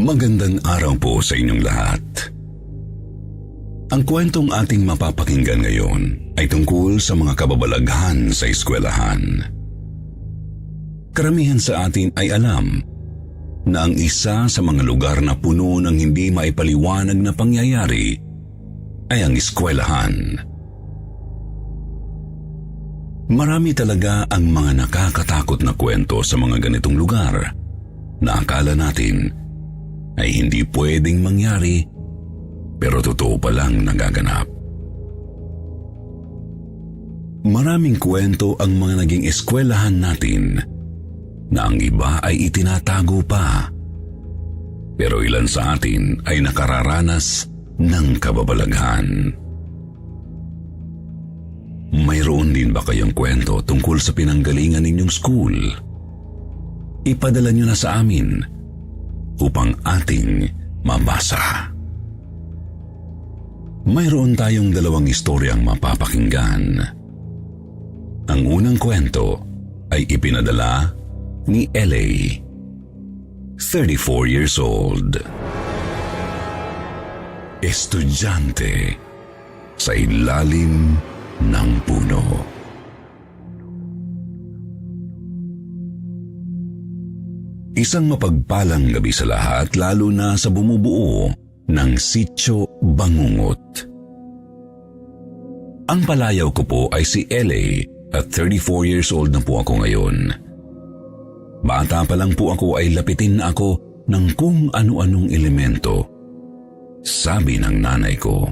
Magandang araw po sa inyong lahat. Ang kwentong ating mapapakinggan ngayon ay tungkol sa mga kababalaghan sa eskwelahan. Karamihan sa atin ay alam na ang isa sa mga lugar na puno ng hindi maipaliwanag na pangyayari ay ang eskwelahan. Marami talaga ang mga nakakatakot na kwento sa mga ganitong lugar na akala natin ay hindi pwedeng mangyari pero totoo palang nagaganap. Maraming kwento ang mga naging eskwelahan natin na ang iba ay itinatago pa. Pero ilan sa atin ay nakararanas ng kababalaghan. Mayroon din ba kayong kwento tungkol sa pinanggalingan ninyong school? Ipadala nyo na sa amin upang ating mabasa. Mayroon tayong dalawang istoryang mapapakinggan. Ang unang kwento ay ipinadala ni LA, 34 years old. Estudyante sa ilalim ng puno. Isang mapagpalang gabi sa lahat, lalo na sa bumubuo ng Sitio Bangungot. Ang palayaw ko po ay si LA at 34 years old na po ako ngayon. Bata pa lang po ako ay lapitin na ako ng kung ano-anong elemento, sabi ng nanay ko.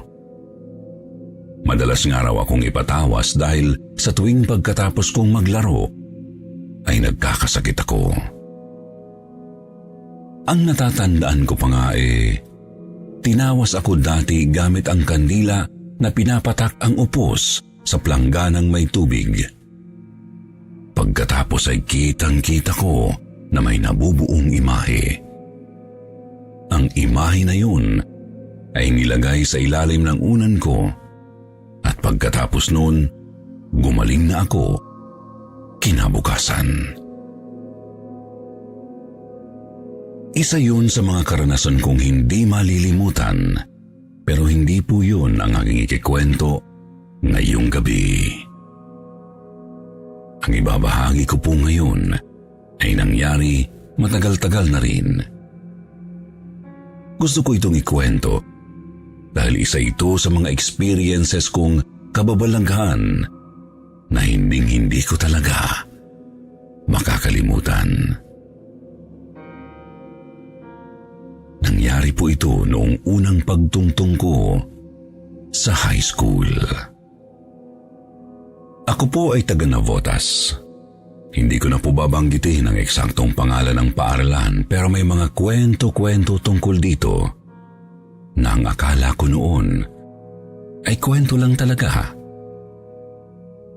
Madalas nga raw akong ipatawas dahil sa tuwing pagkatapos kong maglaro ay nagkakasakit ako. Ang natatandaan ko pa nga tinawas ako dati gamit ang kandila na pinapatak ang upos sa plangganang may tubig. Pagkatapos ay kitang-kita ko na may nabubuong imahe. Ang imahe na yun ay nilagay sa ilalim ng unan ko at pagkatapos nun, gumaling na ako kinabukasan. Isa yun sa mga karanasan kong hindi malilimutan, pero hindi po yun ang aking ikikwento ngayong gabi. Ang ibabahagi ko po ngayon ay nangyari matagal-tagal na rin. Gusto ko itong ikwento dahil isa ito sa mga experiences kong kababalaghan na hindi ko talaga makakalimutan. Nangyari po ito noong unang pagtungtong ko sa high school. Ako po ay taga Navotas. Hindi ko na po babanggitin ang eksaktong pangalan ng paaralan pero may mga kwento-kwento tungkol dito na ang akala ko noon ay kwento lang talaga.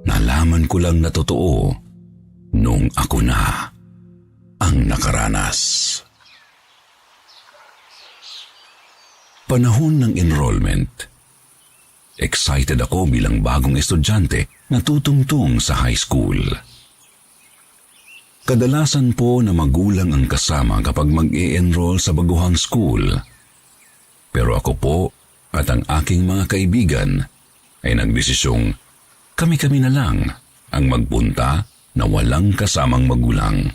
Nalaman ko lang na totoo noong ako na ang nakaranas. Panahon ng enrollment. Excited ako bilang bagong estudyante na tutungtong sa high school. Kadalasan po na magulang ang kasama kapag mag-e-enroll sa baguhang school. Pero ako po at ang aking mga kaibigan ay nagdesisyong kami-kami na lang ang magpunta na walang kasamang magulang.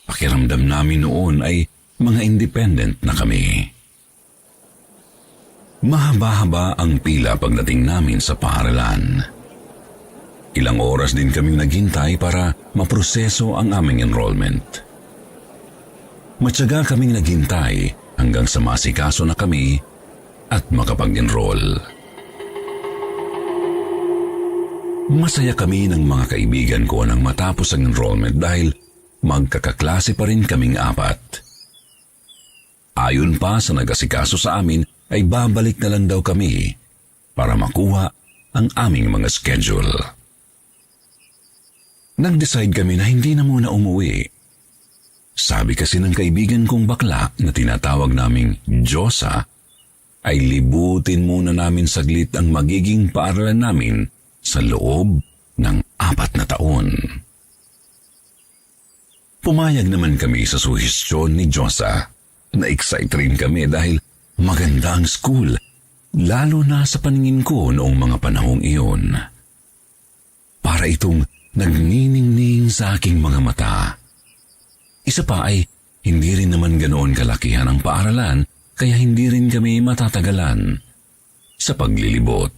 Pakiramdam namin noon ay mga independent na kami. Mahaba-haba ang pila pagdating namin sa paaralan. Ilang oras din kaming naghintay para maproseso ang aming enrollment. Matyaga kaming naghintay hanggang sa masikaso na kami at makapag-enroll. Masaya kami ng mga kaibigan ko nang matapos ang enrollment dahil magkakaklase pa rin kaming 4. Ayon pa sa nag-asikaso sa amin, ay babalik na lang daw kami para makuha ang aming mga schedule. Nag-decide kami na hindi na muna umuwi. Sabi kasi ng kaibigan kong bakla na tinatawag naming Diyosa, ay libutin muna namin saglit ang magiging paaralan namin sa loob ng 4 na taon. Pumayag naman kami sa suhestyon ni Diyosa. Na-excite rin kami dahil maganda ang school, lalo na sa paningin ko noong mga panahong iyon. Para itong nagniningning sa aking mga mata. Isa pa ay hindi rin naman ganoon kalakihan ang paaralan kaya hindi rin kami matatagalan sa paglilibot.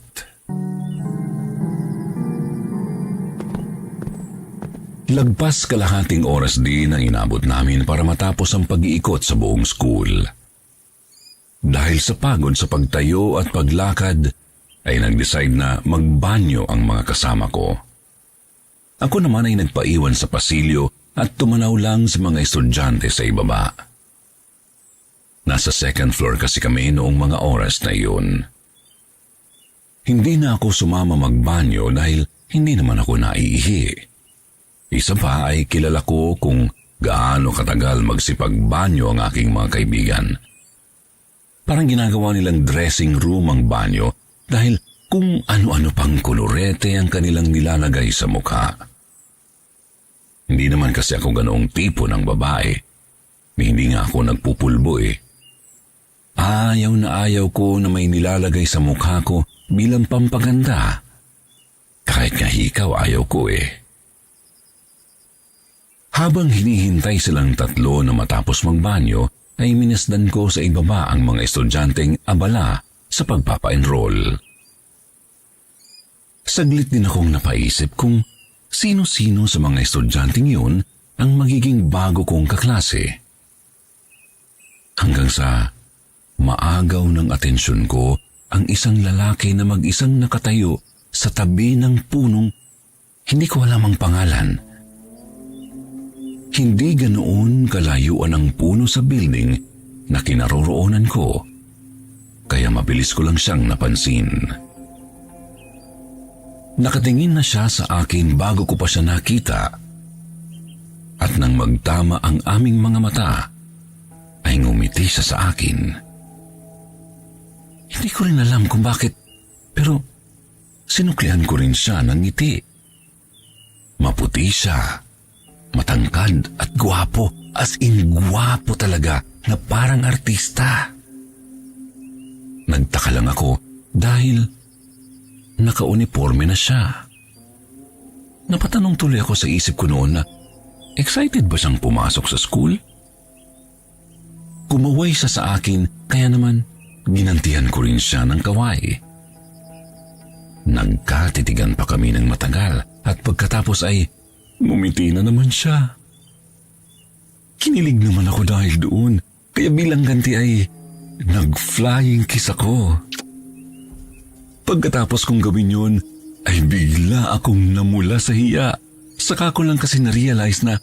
Lagpas kalahating oras din ang inabot namin para matapos ang pag-iikot sa buong school. Dahil sa pagod sa pagtayo at paglakad, ay nag-decide na magbanyo ang mga kasama ko. Ako naman ay nagpaiwan sa pasilyo at tumanaw lang sa mga estudyante sa ibaba. Nasa second floor kasi kami noong mga oras na iyon. Hindi na ako sumama magbanyo dahil hindi naman ako naiihi. Isa pa ay kilala ko kung gaano katagal magsipagbanyo ang aking mga kaibigan. Parang ginagawa nilang dressing room ang banyo dahil kung ano-ano pang kolorete ang kanilang nilalagay sa mukha. Hindi naman kasi ako ganoong tipo ng babae. Hindi nga ako nagpupulbo eh. Ayaw na ayaw ko na may nilalagay sa mukha ko bilang pampaganda. Kahit nga hikaw ayaw ko eh. Habang hinihintay silang tatlo na matapos magbanyo, ay minasdan ko sa ibaba ang mga estudyanteng abala sa pagpapa-enroll. Saglit din akong napaisip kung sino-sino sa mga estudyanteng yun ang magiging bago kong kaklase. Hanggang sa maagaw ng atensyon ko ang isang lalaki na mag-isang nakatayo sa tabi ng punong hindi ko alam ang pangalan. Hindi ganoon kalayuan ang puno sa building na kinaroroonan ko, kaya mabilis ko lang siyang napansin. Nakatingin na siya sa akin bago ko pa siya nakita, at nang magtama ang aming mga mata, ay ngumiti siya sa akin. Hindi ko rin alam kung bakit, pero sinuklian ko rin siya ng ngiti. Maputi siya. Matangkad at gwapo, as in gwapo talaga na parang artista. Nagtaka lang ako dahil naka-uniforme na siya. Napatanong tuloy ako sa isip ko noon na excited ba siyang pumasok sa school? Kumaway siya sa akin kaya naman ginantihan ko rin siya ng kaway. Nagkatitigan pa kami ng matagal at pagkatapos ay ngumiti na naman siya. Kinilig naman ako dahil doon, kaya bilang ganti ay nag-flying kiss ako. Pagkatapos kong gawin yun, ay bigla akong namula sa hiya. Saka ko lang kasi na-realize na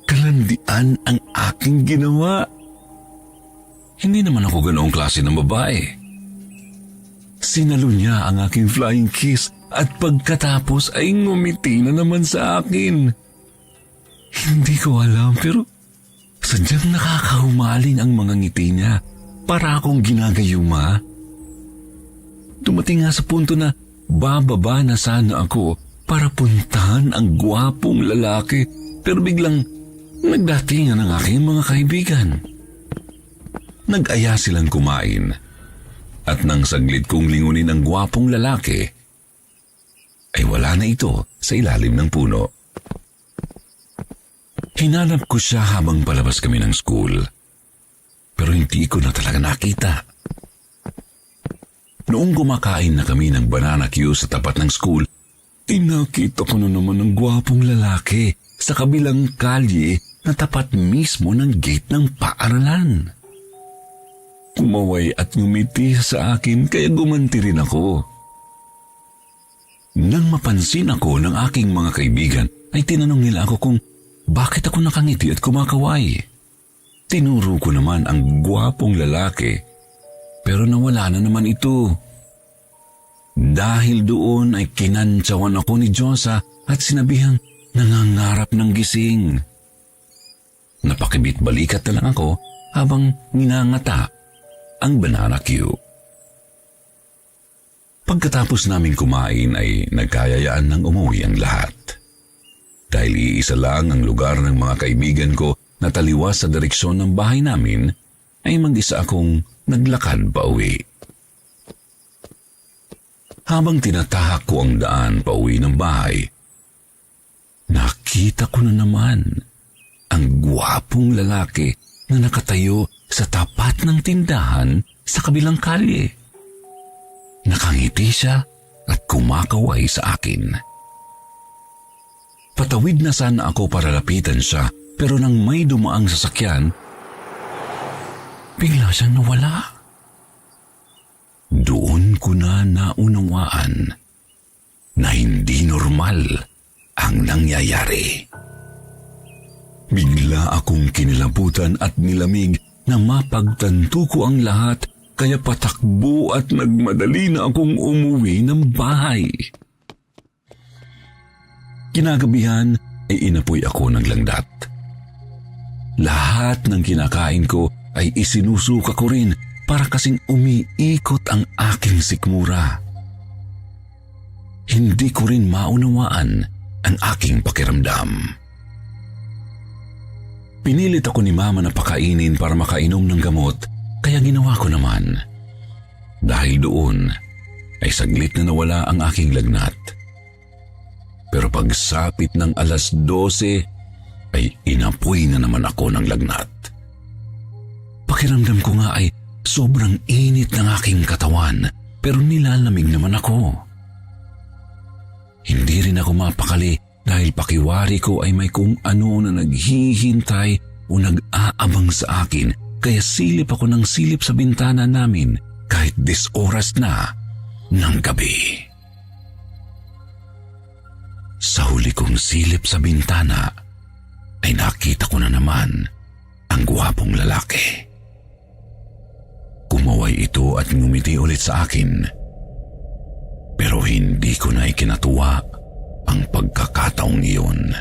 kalandian ang aking ginawa. Hindi naman ako ganoong klase ng babae. Sinalo niya ang aking flying kiss at pagkatapos ay ngumiti na naman sa akin. Hindi ko alam pero sadyang nakakahumaling ang mga ngiti niya para akong ginagayuma. Dumating nga sa punto na bababa na sana ako para puntahan ang gwapong lalaki pero biglang nagdatingan ang aking mga kaibigan. Nag-aya silang kumain at nang saglit kong lingunin ang gwapong lalaki, ay wala na ito sa ilalim ng puno. Hinanap ko siya habang palabas kami ng school, pero hindi ko na talaga nakita. Noong kumakain na kami ng banana Q sa tapat ng school, nakita ko na naman ang gwapong lalaki sa kabilang kalye na tapat mismo ng gate ng paaralan. Kumaway at ngumiti sa akin kaya gumanti rin ako. Nang mapansin ako ng aking mga kaibigan, ay tinanong nila ako kung bakit ako nakangiti at kumakaway. Tinuro ko naman ang gwapong lalaki, pero nawala na naman ito. Dahil doon ay kinantsawan ako ni Diyosa at sinabihang nangangarap ng gising. Napakibit-balikat na lang ako habang ninangata ang banana Q. Pagkatapos naming kumain ay nagkayayaan ng umuwi ang lahat. Dahil iisa lang ang lugar ng mga kaibigan ko na taliwas sa direksyon ng bahay namin, ay mag-isa akong naglakad pa uwi. Habang tinatahak ko ang daan pa uwi ng bahay, nakita ko na naman ang gwapong lalaki na nakatayo sa tapat ng tindahan sa kabilang kalye. Nakangiti siya at kumakaway sa akin. Patawid na sana ako para lapitan siya, pero nang may dumaang sasakyan, bigla siyang nawala. Doon ko na naunawaan na hindi normal ang nangyayari. Bigla akong kinilabutan at nilamig na mapagtanto ko ang lahat, kaya patakbo at nagmadali na akong umuwi ng bahay. Kinagabihan ay inapoy ako ng langgam. Lahat ng kinakain ko ay isinusuka ko rin para kasing umiikot ang aking sikmura. Hindi ko rin maunawaan ang aking pakiramdam. Pinilit ako ni Mama na pakainin para makainom ng gamot, kaya ginawa ko naman. Dahil doon ay saglit na nawala ang aking lagnat. Pero pagsapit ng 12:00 ay inapoy na naman ako ng lagnat. Pakiramdam ko nga ay sobrang init ng aking katawan, pero nilalamig naman ako. Hindi rin ako mapakali dahil pakiwari ko ay may kung ano na naghihintay o nag-aabang sa akin, kaya silip ako ng silip sa bintana namin kahit 10 oras na ng gabi. Sa huli kong silip sa bintana ay nakita ko na naman ang gwapong lalaki. Kumaway ito at ngumiti ulit sa akin. Pero hindi ko na ikinatuwa ang pagkakataong iyon.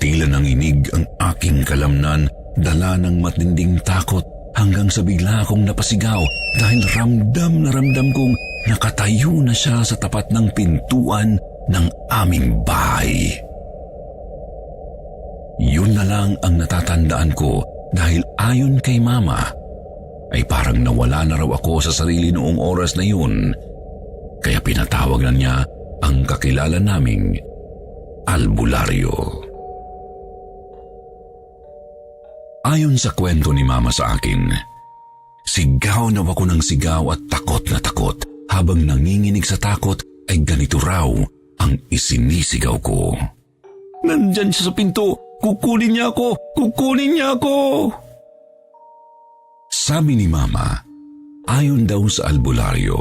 Tila nanginig ang aking kalamnan, dala ng matinding takot, hanggang sa bigla akong napasigaw dahil ramdam na ramdam kong nakatayo na siya sa tapat ng pintuan ng aming bahay. Yun na lang ang natatandaan ko dahil ayon kay Mama ay parang nawala na raw ako sa sarili noong oras na yun, kaya pinatawag na niya ang kakilala naming albularyo. Ayon sa kwento ni Mama sa akin, sigaw na ako ng sigaw at takot na takot. Habang nanginginig sa takot ay ganito raw ang isinisigaw ko. "Nandyan siya sa pinto! Kukunin niya ako! Kukunin niya ako!" Sabi ni Mama, ayon daw sa albularyo,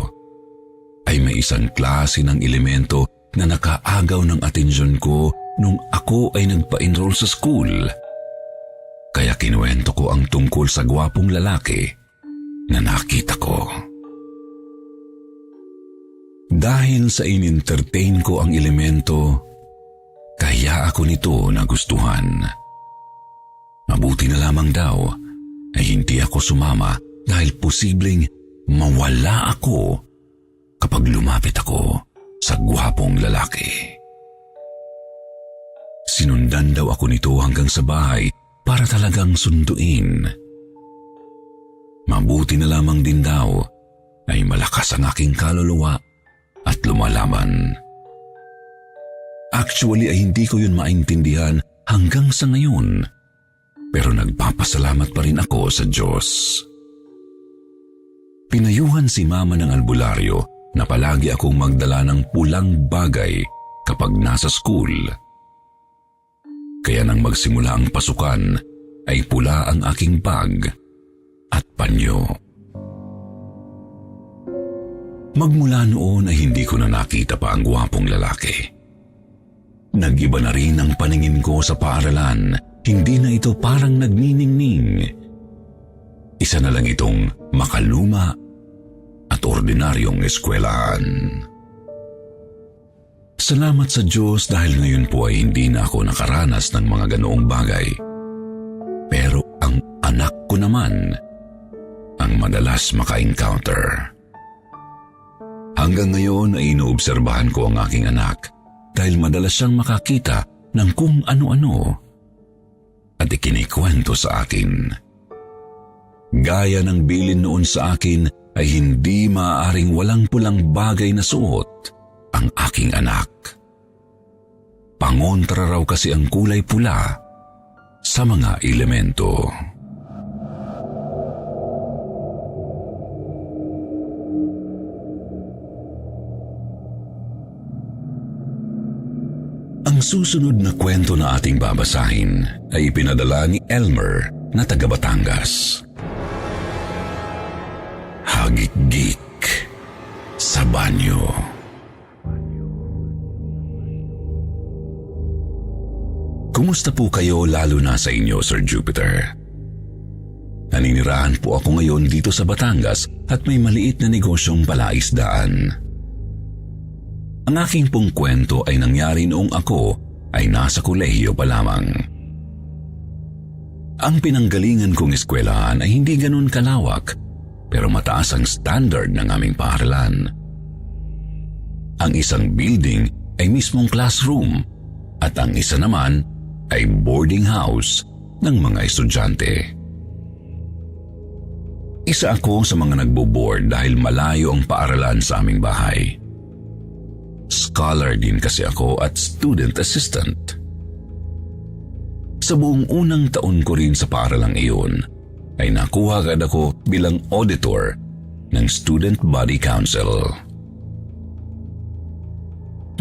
ay may isang klase ng elemento na nakaagaw ng atensyon ko nung ako ay nagpa-enroll sa school. Kaya kinuwento ko ang tungkol sa gwapong lalaki na nakita ko. Dahil sa in-entertain ko ang elemento, kaya ako nito nagustuhan. Mabuti na lamang daw ay hindi ako sumama dahil posibleng mawala ako kapag lumapit ako sa gwapong lalaki. Sinundan daw ako nito hanggang sa bahay para talagang sunduin. Mabuti na lamang din daw ay malakas ang aking kaluluwa at lumalaban. Actually ay hindi ko yun maintindihan hanggang sa ngayon, pero nagpapasalamat pa rin ako sa Diyos. Pinayuhan si Mama ng albularyo na palagi akong magdala ng pulang bagay kapag nasa school. Kaya nang magsimula ang pasukan, ay pula ang aking bag at panyo. Magmula noon ay hindi ko na nakita pa ang gwapong lalaki. Nag-iba na rin ang paningin ko sa paaralan. Hindi na ito parang nagniningning. Isa na lang itong makaluma at ordinaryong eskwelahan. Salamat sa Diyos dahil ngayon po ay hindi na ako nakaranas ng mga ganoong bagay. Pero ang anak ko naman ang madalas maka-encounter. Hanggang ngayon ay inoobserbahan ko ang aking anak dahil madalas siyang makakita ng kung ano-ano at ikinikwento sa akin. Gaya ng bilin noon sa akin ay hindi maaaring walang pulang bagay na suot ang aking anak. Pangontra raw kasi ang kulay pula sa mga elemento. Ang susunod na kwento na ating babasahin ay ipinadala ni Elmer na taga Batangas. Hagik-gik sa banyo. Kumusta po kayo lalo na sa inyo, Sir Jupiter? Naninirahan po ako ngayon dito sa Batangas at may maliit na negosyong palaisdaan. Ang aking pong kwento ay nangyari noong ako ay nasa kolehiyo pa lamang. Ang pinanggalingan kong eskwelahan ay hindi ganun kalawak pero mataas ang standard ng aming paaralan. Ang isang building ay mismong classroom at ang isa naman ay boarding house ng mga estudyante. Isa ako sa mga nagbo-board dahil malayo ang paaralan sa aming bahay. Scholar din kasi ako at student assistant. Sa buong unang taon ko rin sa paaralang iyon, ay nakuha agad ako bilang auditor ng Student Body Council.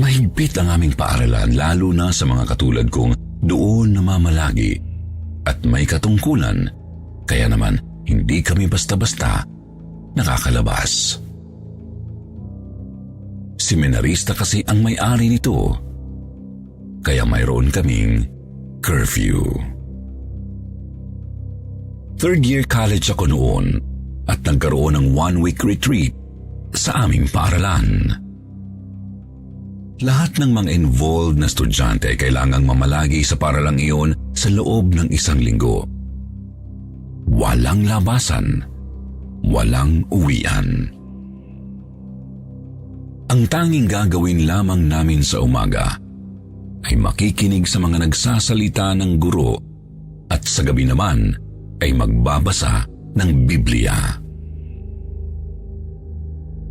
Mahigpit ang aming paaralan lalo na sa mga katulad kong doon namamalagi at may katungkulan, kaya naman hindi kami basta-basta nakakalabas. Seminarista kasi ang may-ari nito, kaya mayroon kaming curfew. Third year college ako noon at nagkaroon ng 1-week retreat sa aming paaralan. Lahat ng mga involved na estudyante ay kailangang mamalagi sa paaralang iyon sa loob ng 1 linggo. Walang labasan, walang uwian. Ang tanging gagawin lamang namin sa umaga ay makikinig sa mga nagsasalita ng guro at sa gabi naman ay magbabasa ng Biblia.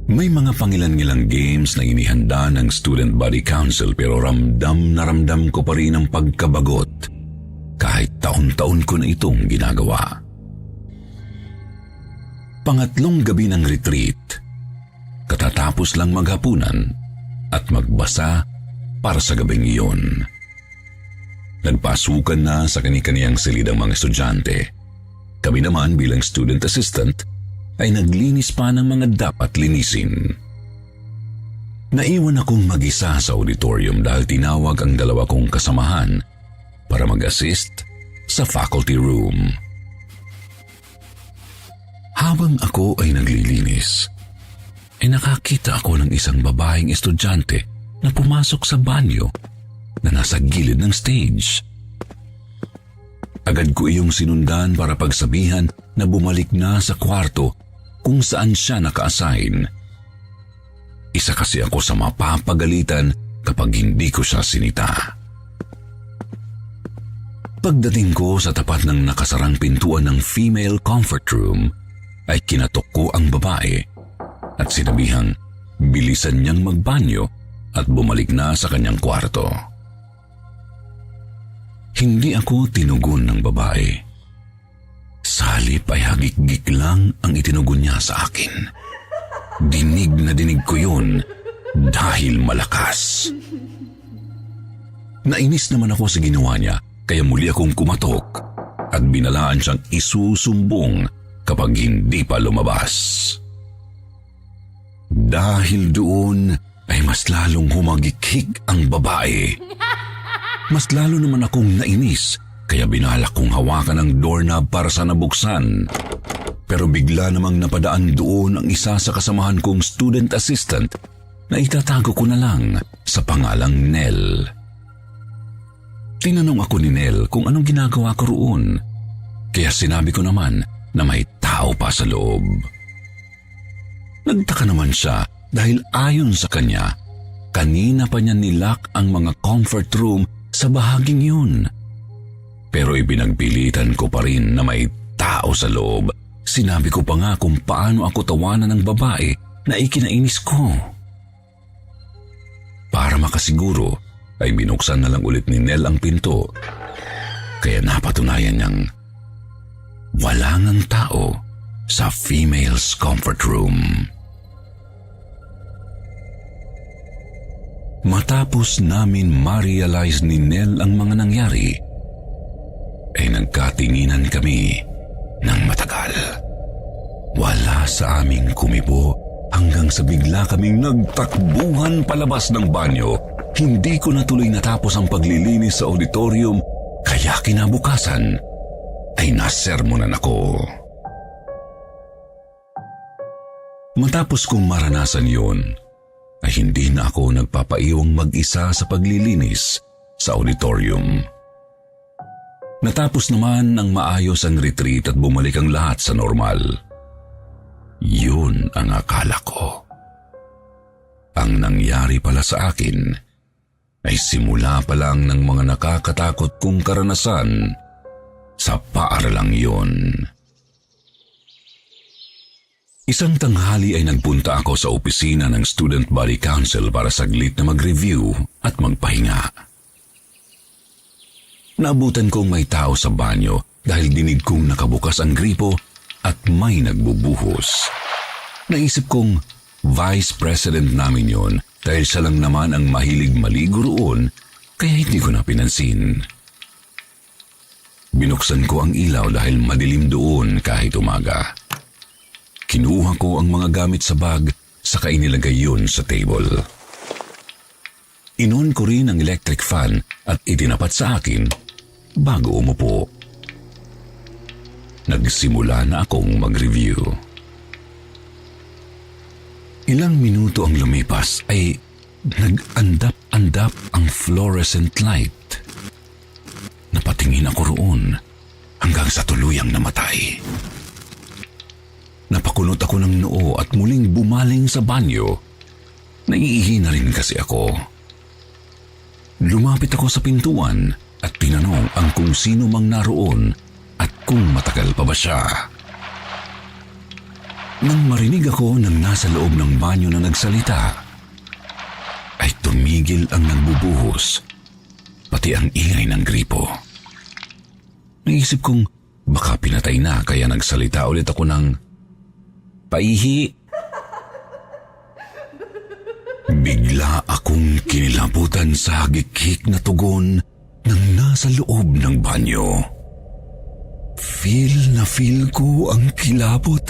May mga pangilan-ngilang games na inihanda ng Student Body Council pero ramdam na ramdam ko pa rin ang pagkabagot kahit taon-taon ko na itong ginagawa. Pangatlong gabi ng retreat, katatapos lang maghapunan at magbasa para sa gabing iyon. Nagpasukan na sa kani-kaniyang silid ang mga estudyante. Kami naman bilang student assistant ay naglinis pa ng mga dapat linisin. Naiwan akong mag-isa sa auditorium dahil tinawag ang 2 kong kasamahan para mag-assist sa faculty room. Habang ako ay naglilinis, ay nakakita ako ng isang babaeng estudyante na pumasok sa banyo na nasa gilid ng stage. Agad ko iyong sinundan para pagsabihan na bumalik na sa kwarto kung saan siya naka-assign. Isa kasi ako sa mapapagalitan kapag hindi ko siya sinita. Pagdating ko sa tapat ng nakasarang pintuan ng female comfort room, ay kinatok ko ang babae at sinabihang bilisan niyang magbanyo at bumalik na sa kanyang kwarto. Hindi ako tinugon ng babae. Sa halip ay hagik-gik lang ang itinugon niya sa akin. Dinig na dinig ko yun dahil malakas. Nainis naman ako sa ginawa niya kaya muli akong kumatok at binalaan siyang isusumbong kapag hindi pa lumabas. Dahil doon ay mas lalong humagikhik ang babae. Mas lalo naman akong nainis kaya binalak kong hawakan ang doorknob para sa nabuksan. Pero bigla namang napadaan doon ang isa sa kasamahan kong student assistant na itatago ko na lang sa pangalang Nell. Tinanong ako ni Nell kung anong ginagawa ko roon. Kaya sinabi ko naman na may tao pa sa loob. Nagtaka naman siya dahil ayon sa kanya, kanina pa niya nilock ang mga comfort room sa bahaging yun. Pero ipinagpilitan ko pa rin na may tao sa loob Sinabi ko pa nga kung paano ako tawanan ng babae na ikinainis ko. Para makasiguro ay binuksan na lang ulit ni Nell ang pinto. Kaya napatunayan niyang wala ngang tao sa female's comfort room. Matapos namin ma-realize ni Nell ang mga nangyari, ay nagkatinginan kami ng matagal. Wala sa aming kumibo hanggang sa bigla kaming nagtakbuhan palabas ng banyo. Hindi ko na tuloy natapos ang paglilinis sa auditorium, kaya kinabukasan ay nasermonan ako. Matapos kong maranasan yun, ay hindi na ako nagpapaiwang mag-isa sa paglilinis sa auditorium. Natapos naman ng maayos ang retreat at bumalik ang lahat sa normal. Yun ang akala ko. Ang nangyari pala sa akin ay simula pa lang ng mga nakakatakot kong karanasan sa paaralang yun. Isang tanghali ay nagpunta ako sa opisina ng Student Body Council para saglit na mag-review at magpahinga. Naabutan kong may tao sa banyo dahil dinig kong nakabukas ang gripo at may nagbubuhos. Naisip kong vice president namin yon dahil siya lang naman ang mahilig maligo roon, kaya hindi ko na pinansin. Binuksan ko ang ilaw dahil madilim doon kahit umaga. Kinuha ko ang mga gamit sa bag saka inilagay yun sa table. Inon ko rin ang electric fan at itinapat sa akin bago umupo. Nagsimula na akong mag-review. Ilang minuto ang lumipas ay nag-andap-andap ang fluorescent light. Napatingin ako roon hanggang sa tuluyang namatay. Napakunot ako ng noo at muling bumaling sa banyo. Naiihi na rin kasi ako. Lumapit ako sa pintuan at tinanong ang kung sino mang naroon at kung matagal pa ba siya. Nang marinig ako ng nasa loob ng banyo na nagsalita, ay tumigil ang nagbubuhos, pati ang ingay ng gripo. Naisip kong baka pinatay na kaya nagsalita ulit ako ng paihi. Bigla akong kinilabutan sa hagik-hik na tugon ng nasa loob ng banyo. Feel ko ang kilabot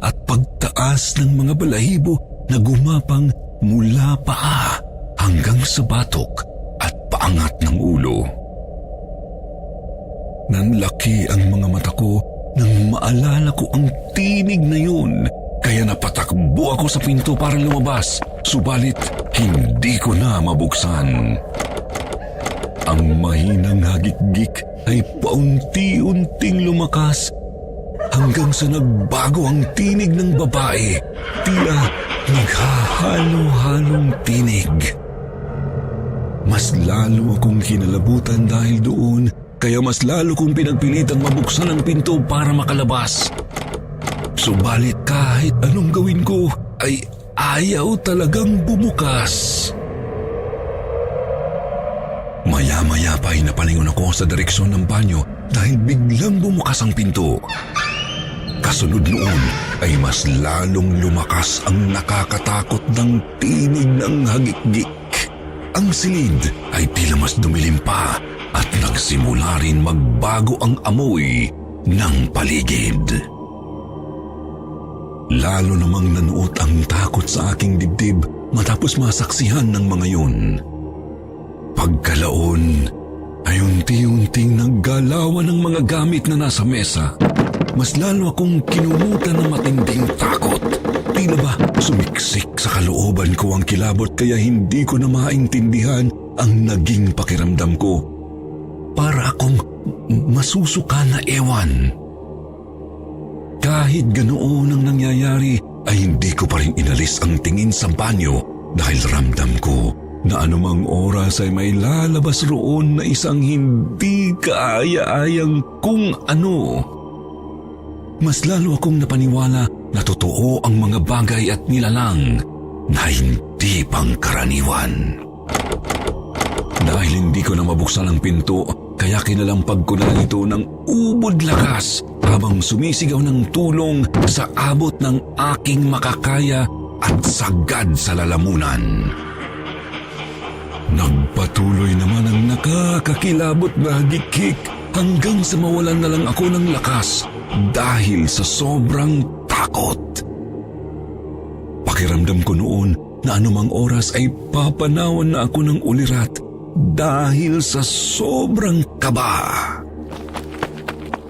at pagtaas ng mga balahibo na gumapang mula paa hanggang sa batok at paangat ng ulo. Nanlaki ang mga mata ko nang maalala ko ang tinig na yun, kaya napatakbo ako sa pinto para lumabas, subalit hindi ko na mabuksan. Ang mahinang hagik-gik ay paunti-unting lumakas hanggang sa nagbago ang tinig ng babae, tila naghahalo-halong tinig. Mas lalo akong kinalabutan dahil doon, kaya mas lalo kong pinagpilitang mabuksan ang pinto para makalabas. Subalit kahit anong gawin ko, ay ayaw talagang bumukas. Maya-maya pa ay napalingon ako sa direksyon ng banyo dahil biglang bumukas ang pinto. Kasunod noon ay mas lalong lumakas ang nakakatakot ng tinig ng hagik-gik. Ang silid ay tila mas dumilim pa at nagsimula rin magbago ang amoy ng paligid. Lalo namang nanuot ang takot sa aking dibdib matapos masaksihan ng mga yun. Pagkalaon ay unti-unting naggalawan ng mga gamit na nasa mesa. Mas lalo akong kinumutan ng matinding takot. Tila ba sumiksik sa kalooban ko ang kilabot kaya hindi ko na maintindihan ang naging pakiramdam ko. Para akong masusuka na ewan. Kahit ganoon ang nangyayari ay hindi ko pa rin inalis ang tingin sa banyo dahil ramdam ko na anumang oras ay may lalabas roon na isang hindi kaaya-ayang kung ano. mas lalo akong napaniwala na totoo ang mga bagay at nilalang na hindi pangkaraniwan. Dahil hindi ko na mabuksan ang pinto, kaya kinalampag ko na lang ito ng ubod lakas habang sumisigaw ng tulong sa abot ng aking makakaya at sagad sa lalamunan. Nagpatuloy naman ang nakakakilabot na hagikik hanggang sa mawalan na lang ako ng lakas dahil sa sobrang takot. Pakiramdam ko noon na anumang oras ay papanawan na ako ng ulirat dahil sa sobrang kaba.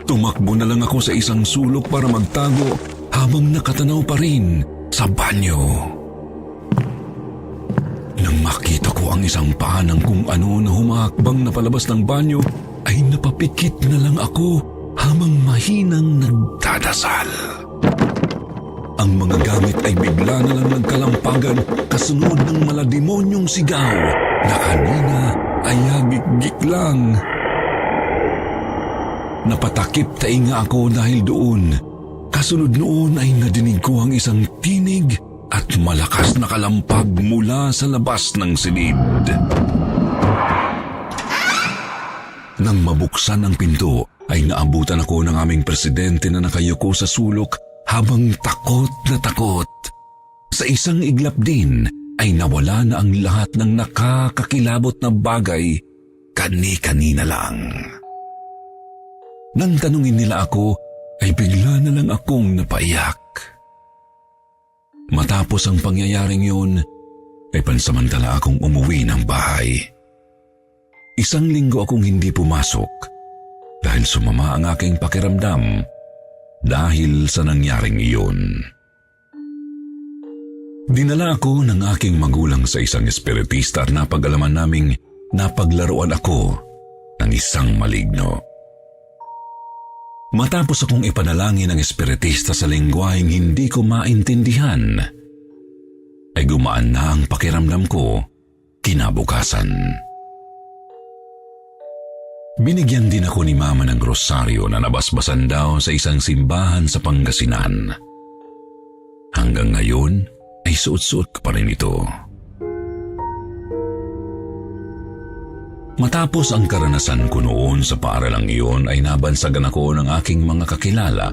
Tumakbo na lang ako sa isang sulok para magtago habang nakatanaw pa rin sa banyo. Nang makita ko ang isang paa ng kung ano na humakbang na palabas ng banyo, ay napapikit na lang ako habang mahinang nagdadasal. Ang mga gamit ay bigla na lang nagkalampagan kasunod ng malademonyong sigaw na kanina ay hagik-gik lang. Napatakip tainga ako dahil doon. Kasunod noon ay nadinig ko ang isang tinig at malakas na kalampag mula sa labas ng silid. Nang mabuksan ang pinto, ay naabutan ako ng aming presidente na nakayuko sa sulok habang takot na takot. Sa isang iglap din ay nawala na ang lahat ng nakakakilabot na bagay kani-kanina lang. Nang tanungin nila ako, ay bigla na lang akong napaiyak. Matapos ang pangyayaring yun, ay pansamantala akong umuwi ng bahay. 1 linggo akong hindi pumasok dahil sumama ang aking pakiramdam dahil sa nangyaring iyon. Dinala ako ng aking magulang sa isang espiritista at napag-alaman naming napaglaruan ako ng isang maligno. Matapos akong ipanalangin ng espiritista sa lengguaheng hindi ko maintindihan, ay gumaan na ang pakiramdam ko kinabukasan. Binigyan din ako ni Mama ng rosaryo na nabasbasan daw sa isang simbahan sa Pangasinan. Hanggang ngayon ay suot-suot ko pa rin ito. Matapos ang karanasan ko noon sa paaralang iyon ay nabansagan ako ng aking mga kakilala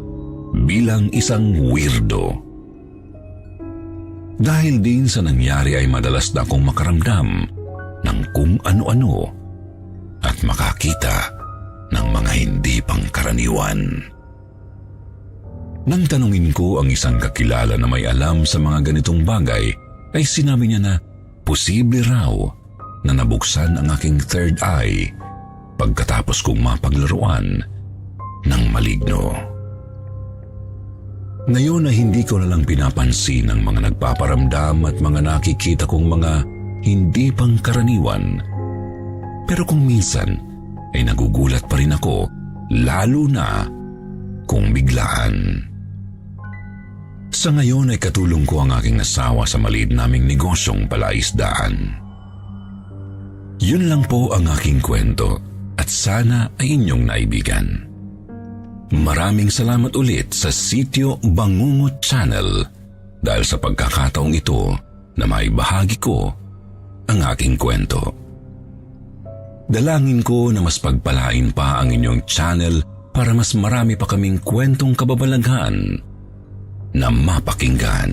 bilang isang weirdo. Dahil din sa nangyari ay madalas na akong makaramdam ng kung ano-ano at makakita ng mga hindi pangkaraniwan. Nang tanungin ko ang isang kakilala na may alam sa mga ganitong bagay, ay sinabi niya na posible raw na nabuksan ang aking third eye pagkatapos kong mapaglaruan ng maligno. Ngayon ay hindi ko na lang pinapansin ang mga nagpaparamdam at mga nakikita kong mga hindi pangkaraniwan. Pero kung minsan ay nagugulat pa rin ako, lalo na kung biglaan. Sa ngayon ay katulong ko ang aking asawa sa maliit naming negosyong palaisdaan. Yun lang po ang aking kwento at sana ay inyong naibigan. Maraming salamat ulit sa Sitio Bangungot Channel dahil sa pagkakataong ito na maibahagi ko ang aking kwento. Dalangin ko na mas pagpalain pa ang inyong channel para mas marami pa kaming kwentong kababalaghan na mapakinggan.